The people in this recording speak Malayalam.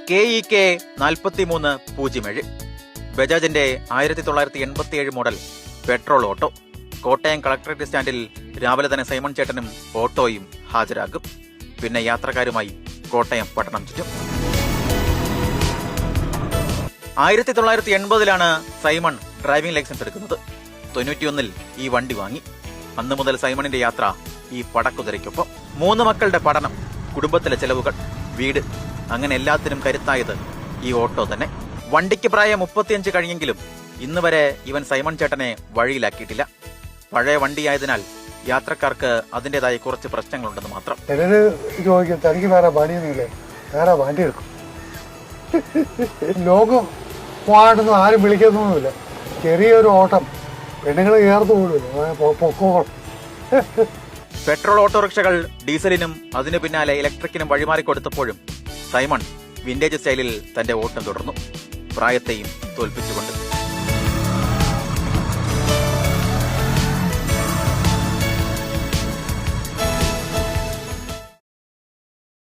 KEK 4307. ബജാജിന്റെ 1987 model petrol auto. Kottayam collectorate സ്റ്റാൻഡിൽ രാവിലെ തന്നെ സൈമൺ ചേട്ടനും ഓട്ടോയും ഹാജരാകും. പിന്നെ യാത്രക്കാരുമായി കോട്ടയം പട്ടണം ചുറ്റും. 1980 സൈമൺ ഡ്രൈവിംഗ് ലൈസൻസ് എടുക്കുന്നത്. 91 ഈ വണ്ടി വാങ്ങി. അന്നു മുതൽ സൈമണിന്റെ യാത്ര ഈ പടക്കുതിരയ്ക്കൊപ്പം. 3 മക്കളുടെ പഠനം, കുടുംബത്തിലെ ചെലവുകൾ, വീട്, അങ്ങനെ എല്ലാത്തിനും കരുത്തായത് ഈ ഓട്ടോ തന്നെ. വണ്ടിക്ക് പ്രായം 35 കഴിഞ്ഞെങ്കിലും ഇന്ന് വരെ ഇവൻ സൈമൺ ചേട്ടനെ വഴിയിലാക്കിയിട്ടില്ല. പഴയ വണ്ടിയായതിനാൽ യാത്രക്കാർക്ക് അതിൻ്റെതായ കുറച്ച് പ്രശ്നങ്ങളുണ്ടെന്ന് മാത്രം. ചോദിക്കും, തനിക്ക് വേറെ പണിയൊന്നുമില്ലേ, വേറെ വണ്ടി എടുക്കും. ലോകം പോകാനൊന്നും ആരും വിളിക്കുന്നൊന്നുമില്ല. ചെറിയൊരു ഓട്ടം, പെണ്ണുങ്ങൾ കയർത്തു പോലുമില്ല, പൊക്കോളം. പെട്രോൾ ഓട്ടോറിക്ഷകൾ ഡീസലിനും അതിനു പിന്നാലെ ഇലക്ട്രിക്കിനും വഴിമാറിക്കൊടുത്തപ്പോഴും സൈമൺ വിന്റേജ് സ്റ്റൈലിൽ തന്റെ ഓട്ടം തുടർന്നു, പ്രായത്തെയും തോൽപ്പിച്ചുകൊണ്ട്.